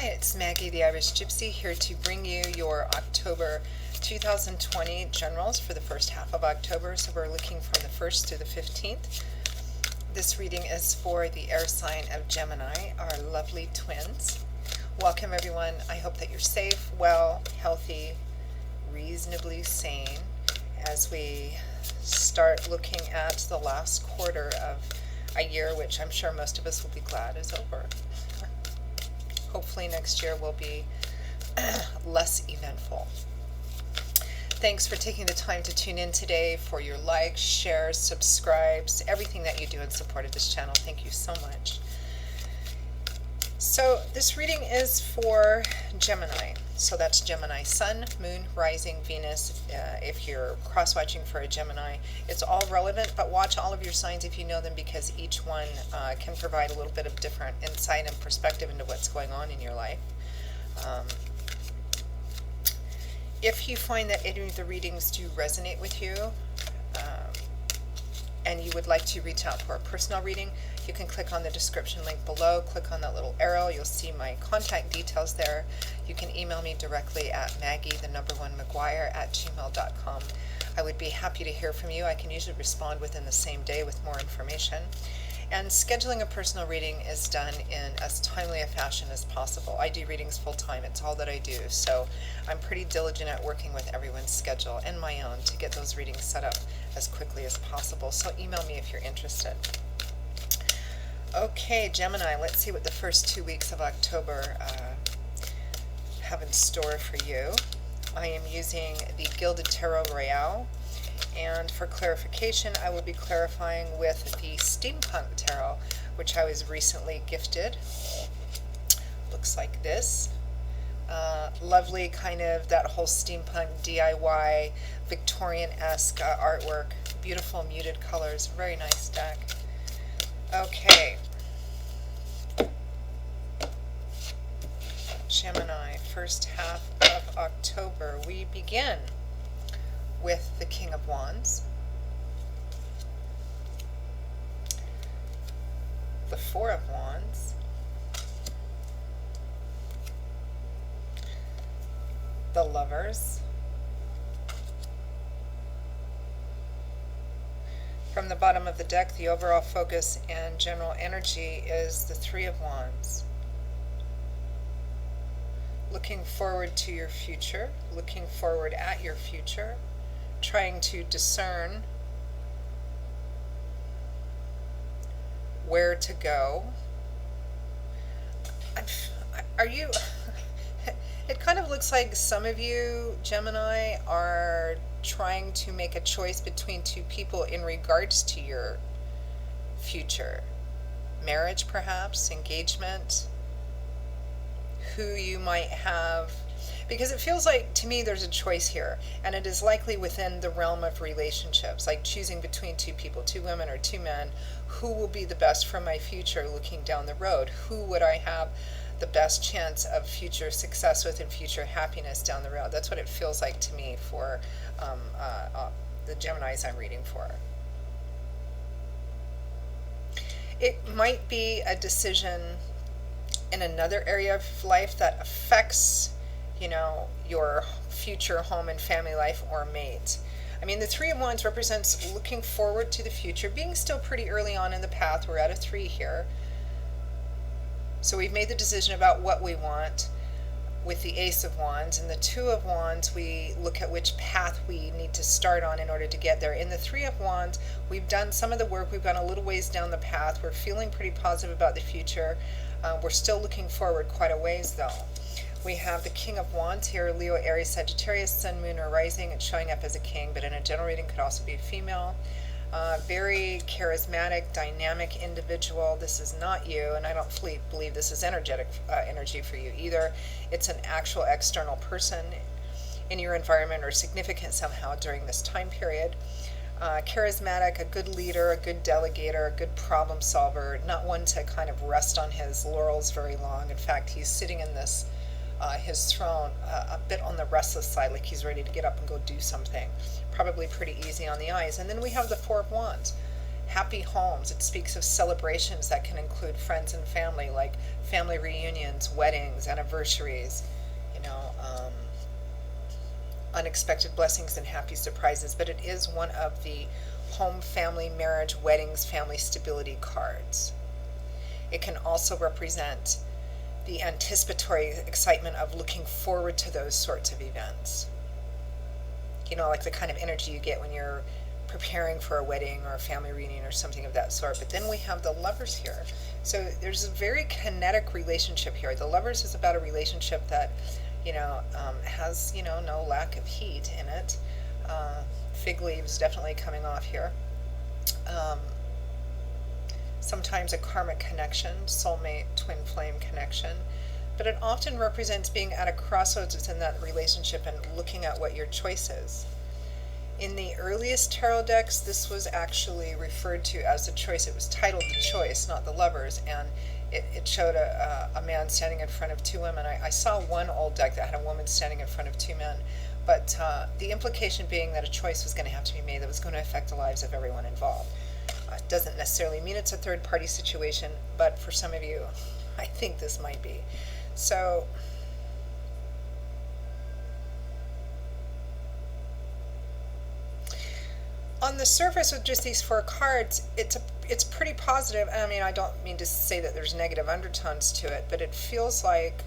Hi, it's Maggie the Irish Gypsy here to bring you your October 2020 generals for the first half of October. So we're looking from the 1st through the 15th. This reading is for the air sign of Gemini, our lovely twins. Welcome everyone. I hope that you're safe, well, healthy, reasonably sane as we start looking at the last quarter of a year, which I'm sure most of us will be glad is over. Hopefully next year will be less eventful. Thanks for taking the time to tune in today, for your likes, shares, subscribes, everything that you do in support of this channel. Thank you so much. So this reading is for Gemini. So that's Gemini Sun, Moon, Rising, Venus. If you're cross-watching for a Gemini, it's all relevant, but watch all of your signs if you know them, because each one can provide a little bit of different insight and perspective into what's going on in your life. If you find that any of the readings do resonate with you, and you would like to reach out for a personal reading, you can click on the description link below, click on that little arrow, you'll see my contact details there. You can email me directly at maggie1maguire@gmail.com. I would be happy to hear from you. I can usually respond within the same day with more information. And scheduling a personal reading is done in as timely a fashion as possible. I do readings full time, it's all that I do. So I'm pretty diligent at working with everyone's schedule and my own to get those readings set up as quickly as possible. So email me if you're interested. Okay, Gemini, let's see what the first 2 weeks of October have in store for you. I am using the Gilded Tarot Royale. And for clarification, I will be clarifying with the Steampunk Tarot, which I was recently gifted. Looks like this. Lovely, kind of that whole steampunk DIY, Victorian-esque artwork. Beautiful muted colors. Very nice deck. Okay. Gemini, first half of October. We begin with the King of Wands, the Four of Wands, the Lovers. From the bottom of the deck, the overall focus and general energy is the Three of Wands. Looking forward to your future, looking forward at your future, trying to discern where to go. Are you, it kind of looks like some of you, Gemini, are trying to make a choice between two people in regards to your future. Marriage, perhaps, engagement, who you might have. Because it feels like, to me, there's a choice here, and it is likely within the realm of relationships, like choosing between two people, two women or two men. Who will be the best for my future looking down the road? Who would I have the best chance of future success with and future happiness down the road? That's what it feels like to me for the Geminis I'm reading for. It might be a decision in another area of life that affects, you know, your future home and family life or mate. I mean, the Three of Wands represents looking forward to the future, being still pretty early on in the path. We're at a 3 here. So we've made the decision about what we want with the Ace of Wands. And the Two of Wands, we look at which path we need to start on in order to get there. In the Three of Wands, we've done some of the work. We've gone a little ways down the path. We're feeling pretty positive about the future. We're still looking forward quite a ways, though. We have the King of Wands here, Leo, Aries, Sagittarius, Sun, Moon, or Rising. It's showing up as a king, but in a general reading could also be a female. Very charismatic, dynamic individual. This is not you, and I don't believe this is energetic energy for you either. It's an actual external person in your environment or significant somehow during this time period. Charismatic, a good leader, a good delegator, a good problem solver, not one to kind of rest on his laurels very long. In fact, he's sitting in this his throne a bit on the restless side, like he's ready to get up and go do something. Probably pretty easy on the eyes. And then we have the Four of Wands. Happy homes, it speaks of celebrations that can include friends and family, like family reunions, weddings, anniversaries, you know, unexpected blessings and happy surprises. But it is one of the home, family, marriage, weddings, family stability cards. It can also represent the anticipatory excitement of looking forward to those sorts of events. You know, like the kind of energy you get when you're preparing for a wedding or a family reunion or something of that sort. But then we have the lovers here. So there's a very kinetic relationship here. The lovers is about a relationship that, has, no lack of heat in it. Fig leaves definitely coming off here. Um, Sometimes a karmic connection, soulmate, twin flame connection, but it often represents being at a crossroads within that relationship and looking at what your choice is. In the earliest tarot decks, this was actually referred to as the choice. It was titled The Choice, not The Lovers, and it showed a man standing in front of two women. I saw one old deck that had a woman standing in front of two men, but the implication being that a choice was going to have to be made that was going to affect the lives of everyone involved. It doesn't necessarily mean it's a third party situation, but for some of you, I think this might be. So, on the surface with just these four cards, it's pretty positive. I mean, I don't mean to say that there's negative undertones to it, but it feels like,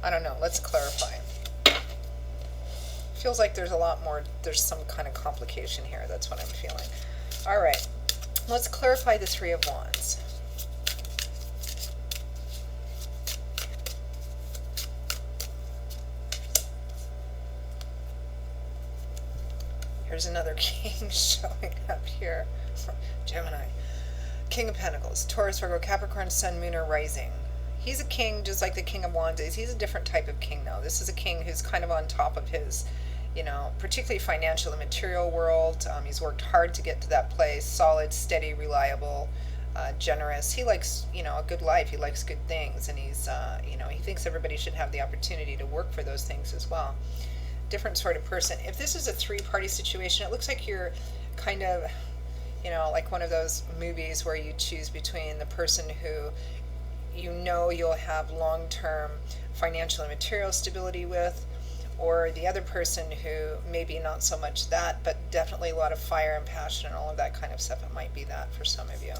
I don't know, let's clarify. Feels like there's a lot more, there's some kind of complication here. That's what I'm feeling. All right, let's clarify the Three of Wands. Here's another king showing up here. Gemini. King of Pentacles, Taurus, Virgo, Capricorn, Sun, Moon, or Rising. He's a king just like the King of Wands is. He's a different type of king though. This is a king who's kind of on top of his, particularly financial and material world. He's worked hard to get to that place. Solid, steady, reliable, generous. He likes, a good life. He likes good things, and he's, he thinks everybody should have the opportunity to work for those things as well. Different sort of person. If this is a three-party situation, it looks like you're kind of, like one of those movies where you choose between the person who you'll have long-term financial and material stability with, or the other person who maybe not so much that, but definitely a lot of fire and passion and all of that kind of stuff. It might be that for some of you.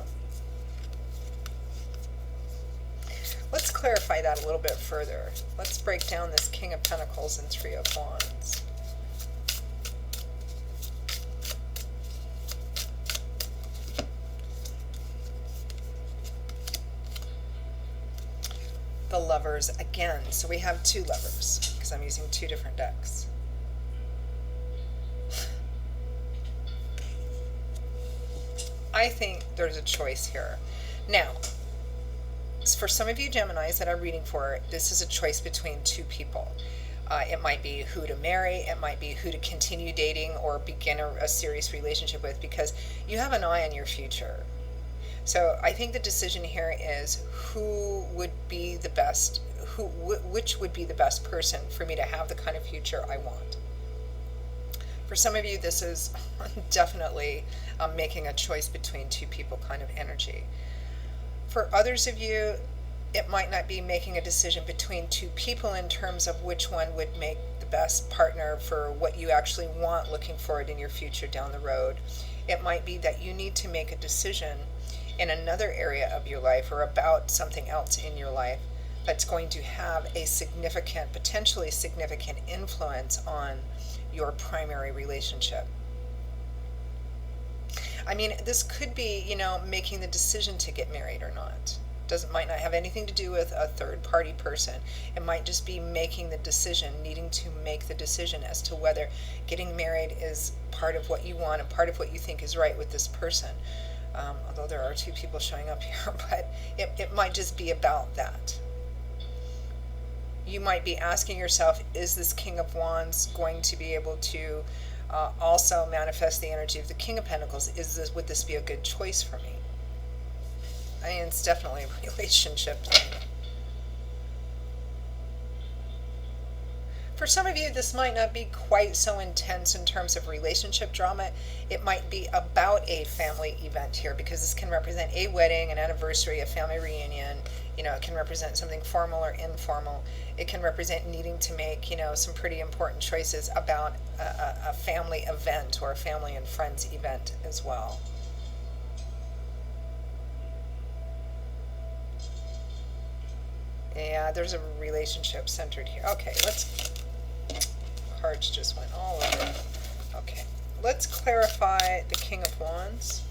Let's clarify that a little bit further. Let's break down this King of Pentacles and Three of Wands. The Lovers again. So we have two Lovers because I'm using two different decks. I think there's a choice here. Now, for some of you Geminis that I'm reading for, this is a choice between two people. It might be who to marry, it might be who to continue dating or begin a serious relationship with, because you have an eye on your future. So I think the decision here is who would be the best, which would be the best person for me to have the kind of future I want. For some of you, this is definitely making a choice between two people kind of energy. For others of you, it might not be making a decision between two people in terms of which one would make the best partner for what you actually want looking forward in your future down the road. It might be that you need to make a decision in another area of your life or about something else in your life that's going to have a significant, potentially significant influence on your primary relationship. I mean, this could be, making the decision to get married or not. Might not have anything to do with a third party person. It might just be making the decision, needing to make the decision as to whether getting married is part of what you want and part of what you think is right with this person. Although there are two people showing up here, but it might just be about that. You might be asking yourself, is this King of Wands going to be able to also manifest the energy of the King of Pentacles? Would this be a good choice for me? I mean, it's definitely a relationship thing. For some of you, this might not be quite so intense in terms of relationship drama. It might be about a family event here, because this can represent a wedding, an anniversary, a family reunion. It can represent something formal or informal. It can represent needing to make, some pretty important choices about a family event or a family and friends event as well. Yeah, there's a relationship centered here. Okay, cards just went all over. Okay, let's clarify the King of Wands.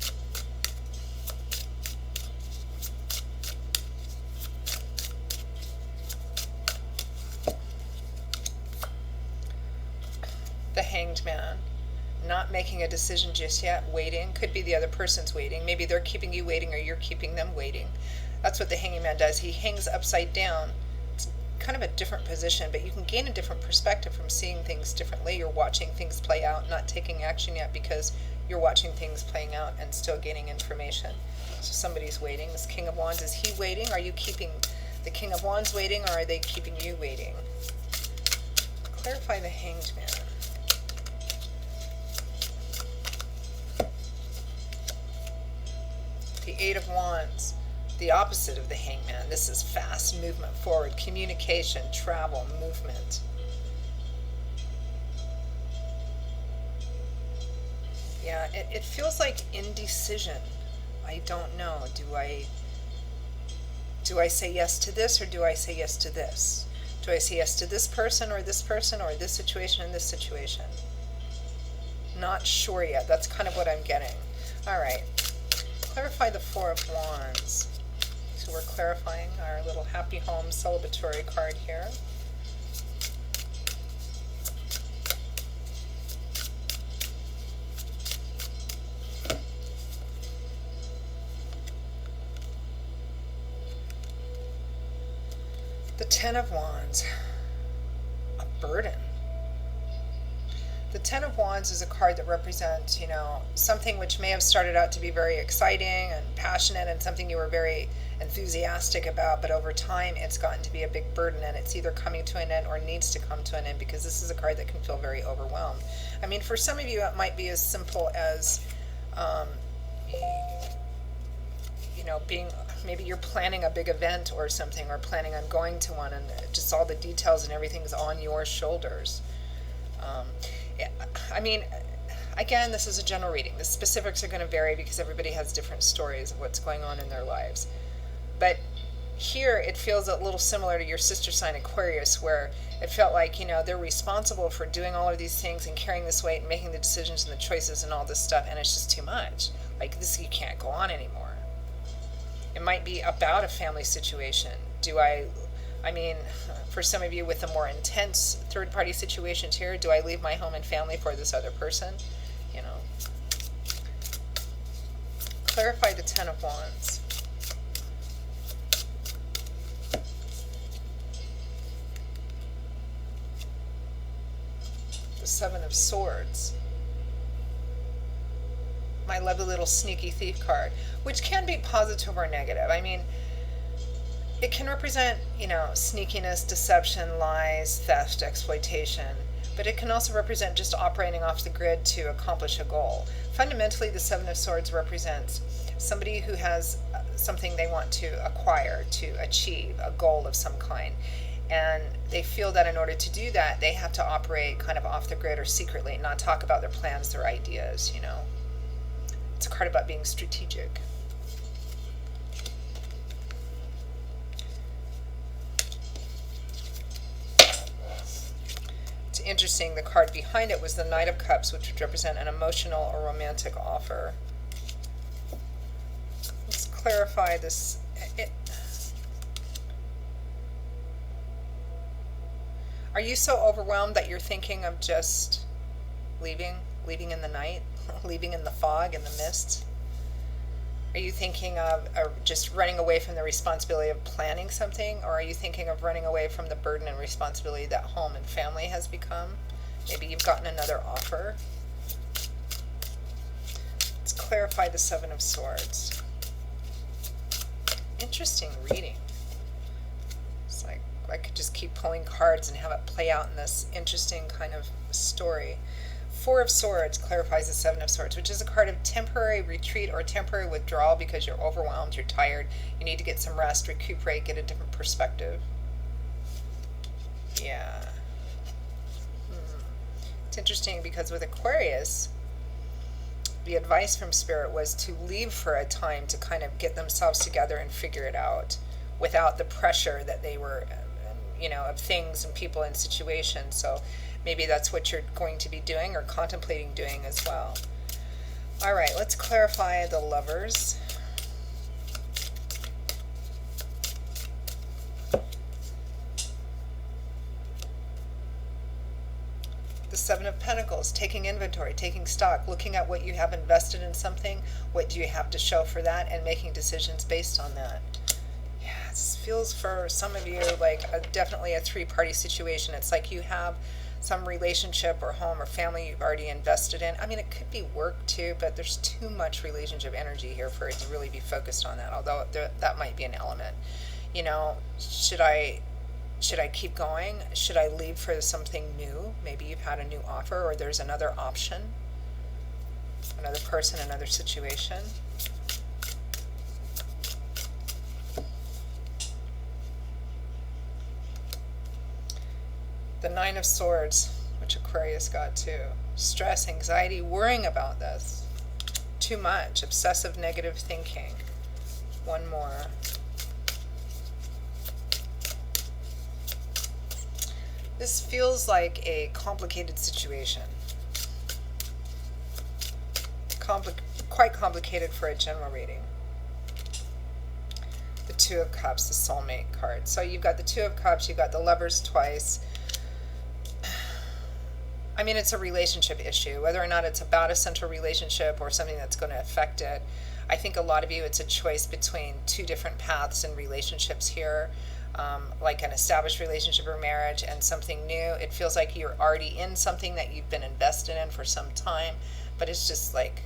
The Hanged Man. Not making a decision just yet, waiting. Could be the other person's waiting. Maybe they're keeping you waiting or you're keeping them waiting. That's what the Hanging Man does. He hangs upside down. It's kind of a different position, but you can gain a different perspective from seeing things differently. You're watching things play out, not taking action yet, because you're watching things playing out and still gaining information. So somebody's waiting. This King of Wands, is he waiting? Are you keeping the King of Wands waiting, or are they keeping you waiting? Clarify the Hanged Man. The Eight of Wands, the opposite of the Hangman. This is fast movement forward, communication, travel, movement. Yeah, it feels like indecision. I don't know. Do I say yes to this, or do I say yes to this? Do I say yes to this person, or this situation and this situation? Not sure yet. That's kind of what I'm getting. All right. Clarify the Four of Wands. So we're clarifying our little happy home celebratory card here. The Ten of Wands. A burden. The Ten of Wands is a card that represents, something which may have started out to be very exciting and passionate and something you were very enthusiastic about, but over time it's gotten to be a big burden, and it's either coming to an end or needs to come to an end, because this is a card that can feel very overwhelmed. I mean, for some of you it might be as simple as, maybe you're planning a big event or something, or planning on going to one, and just all the details and everything's on your shoulders. I mean, again, this is a general reading. The specifics are going to vary because everybody has different stories of what's going on in their lives. But here it feels a little similar to your sister sign Aquarius, where it felt like, they're responsible for doing all of these things and carrying this weight and making the decisions and the choices and all this stuff, and it's just too much. Like, this, you can't go on anymore. It might be about a family situation. For some of you with the more intense third-party situations here, do I leave my home and family for this other person? Clarify the Ten of Wands. The Seven of Swords. My lovely little sneaky thief card, which can be positive or negative. I mean, it can represent, sneakiness, deception, lies, theft, exploitation, but it can also represent just operating off the grid to accomplish a goal. Fundamentally, the Seven of Swords represents somebody who has something they want to acquire, to achieve, a goal of some kind. And they feel that in order to do that, they have to operate kind of off the grid or secretly, not talk about their plans, their ideas, It's a card about being strategic. Interesting, the card behind it was the Knight of Cups, which would represent an emotional or romantic offer. Let's clarify this. Are you so overwhelmed that you're thinking of just leaving in the night, leaving in the fog and the mist? Are you thinking of just running away from the responsibility of planning something? Or are you thinking of running away from the burden and responsibility that home and family has become? Maybe you've gotten another offer. Let's clarify the Seven of Swords. Interesting reading. It's like I could just keep pulling cards and have it play out in this interesting kind of story. Four of Swords clarifies the Seven of Swords, which is a card of temporary retreat or temporary withdrawal because you're overwhelmed, you're tired, you need to get some rest, recuperate, get a different perspective. Yeah. It's interesting because with Aquarius, the advice from Spirit was to leave for a time to kind of get themselves together and figure it out without the pressure that they were, of things and people and situations. So maybe that's what you're going to be doing or contemplating doing as well. All right, let's clarify the Lovers. The Seven of Pentacles, taking inventory, taking stock, looking at what you have invested in something, what do you have to show for that, and making decisions based on that. Yeah, this feels for some of you like definitely a three-party situation. It's like you have some relationship or home or family you've already invested in. I mean, it could be work too, but there's too much relationship energy here for it to really be focused on that, although that might be an element. Should I keep going? Should I leave for something new? Maybe you've had a new offer or there's another option, another person, another situation. The Nine of Swords, which Aquarius got too. Stress, anxiety, worrying about this. Too much, obsessive negative thinking. One more. This feels like a complicated situation. Quite complicated for a general reading. The Two of Cups, the Soulmate card. So you've got the Two of Cups, you've got the Lovers twice. I mean, it's a relationship issue, whether or not it's about a central relationship or something that's going to affect it. I think a lot of you, it's a choice between two different paths in relationships here. Like an established relationship or marriage and something new. It feels like you're already in something that you've been invested in for some time, but it's just like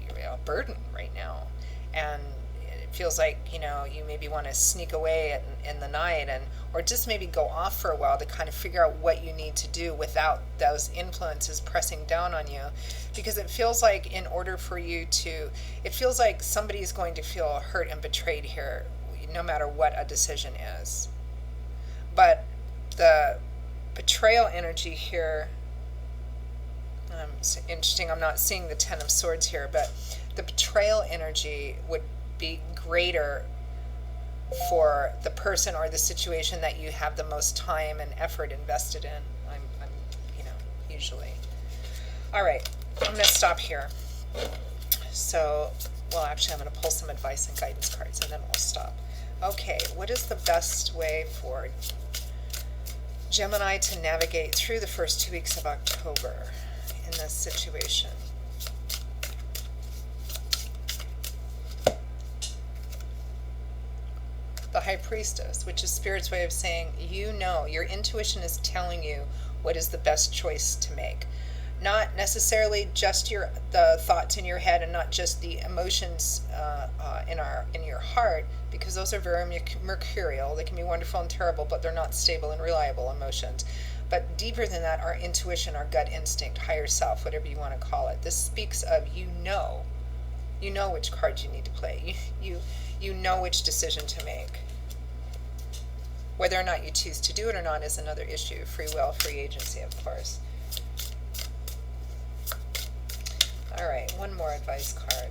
you're a burden right now. And it feels like, you maybe want to sneak away in the night or just maybe go off for a while to kind of figure out what you need to do without those influences pressing down on you. Because it feels like in order for you to, it feels like somebody's going to feel hurt and betrayed here, no matter what a decision is. But the betrayal energy here, it's interesting, I'm not seeing the Ten of Swords here, but the betrayal energy would be greater for the person or the situation that you have the most time and effort invested in. I'm usually. All right, I'm going to stop here. So, well, actually, I'm going to pull some advice and guidance cards, and then we'll stop. Okay, what is the best way for Gemini to navigate through the first 2 weeks of October in this situation? The High Priestess, which is Spirit's way of saying, your intuition is telling you what is the best choice to make. Not necessarily just the thoughts in your head and not just the emotions in your heart, because those are very mercurial. They can be wonderful and terrible, but they're not stable and reliable emotions. But deeper than that, our intuition, our gut instinct, higher self, whatever you want to call it. This speaks of you know which cards you need to play. You know which decision to make. Whether or not you choose to do it or not is another issue. Free will, free agency, of course. All right, one more advice card.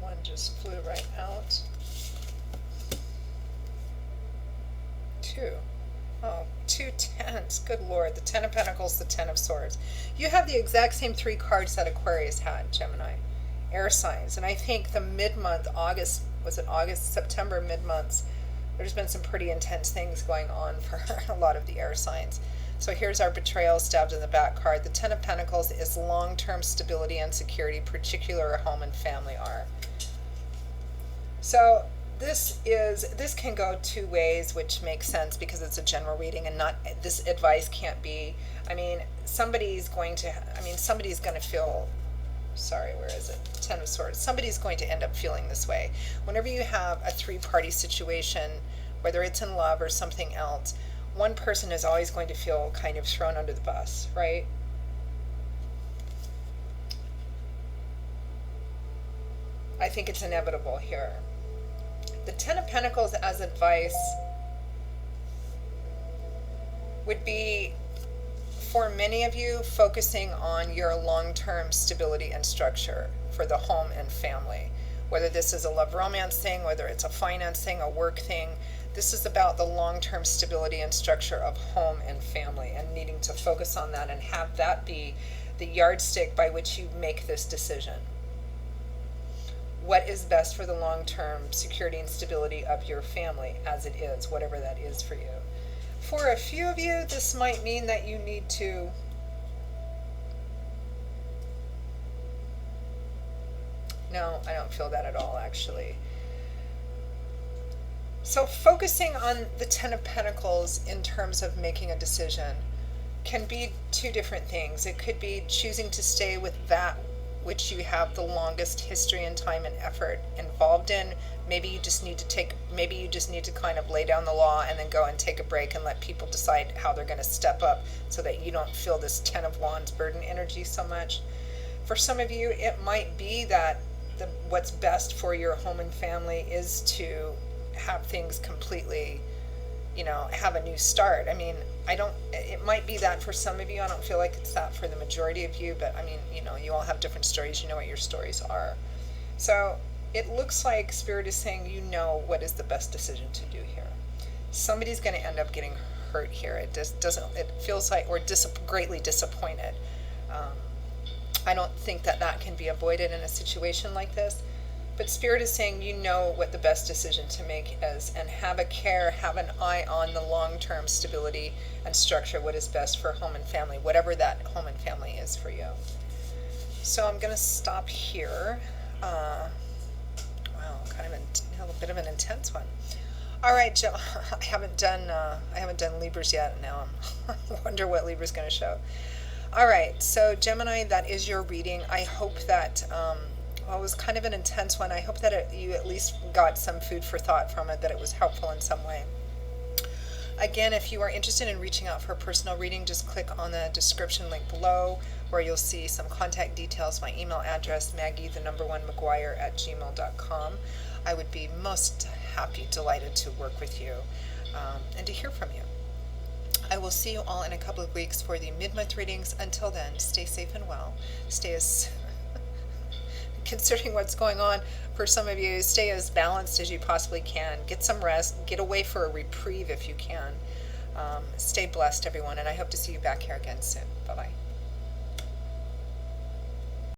One just flew right out. Two. Oh, 2 tens. Good Lord. The Ten of Pentacles, the Ten of Swords. You have the exact same 3 cards that Aquarius had, Gemini. Air signs. And I think the mid-month, September mid-months, there's been some pretty intense things going on for a lot of the air signs. So here's our betrayal stabbed in the back card. The Ten of Pentacles is long-term stability and security, particular home and family are. So This can go two ways, which makes sense because it's a general reading and not this advice can't be. I mean, somebody's going to feel. Sorry, where is it? Ten of Swords. Somebody's going to end up feeling this way. Whenever you have a three-party situation, whether it's in love or something else, one person is always going to feel kind of thrown under the bus, right? I think it's inevitable here. The Ten of Pentacles as advice would be, for many of you, focusing on your long-term stability and structure for the home and family. Whether this is a love romance thing, whether it's a finance thing, a work thing, this is about the long-term stability and structure of home and family and needing to focus on that and have that be the yardstick by which you make this decision. What is best for the long-term security and stability of your family as it is, whatever that is for you. For a few of you, this might mean that you need to no, I don't feel that at all, actually. So focusing on the Ten of Pentacles in terms of making a decision can be two different things. It could be choosing to stay with that which you have the longest history and time and effort involved in. Maybe you just need to kind of lay down the law and then go and take a break and let people decide how they're going to step up so that you don't feel this Ten of Wands burden energy so much. For some of you, it might be that what's best for your home and family is to have things completely, have a new start. I mean, it might be that for some of you. I don't feel like it's that for the majority of you, but I mean, you all have different stories. You know what your stories are. So it looks like Spirit is saying what is the best decision to do here. Somebody's going to end up getting hurt here. It feels like we're greatly disappointed. I don't think that can be avoided in a situation like this. But Spirit is saying what the best decision to make is, and have an eye on the long-term stability and structure, what is best for home and family, whatever that home and family is for you. So I'm going to stop here. Wow, kind of a little bit of an intense one. All right, Joe, I haven't done Libras yet. Now I wonder what Libra's going to show. All right, so Gemini, that is your reading. I hope that it was kind of an intense one. I hope that you at least got some food for thought from it, that it was helpful in some way. Again, if you are interested in reaching out for a personal reading, just click on the description link below where you'll see some contact details, my email address, Maggie1McGuire@gmail.com. I would be most happy, delighted to work with you and to hear from you. I will see you all in a couple of weeks for the mid-month readings. Until then, stay safe and well. Stay as considering what's going on for some of you, stay as balanced as you possibly can. Get some rest. Get away for a reprieve if you can. Stay blessed, everyone, and I hope to see you back here again soon. Bye-bye.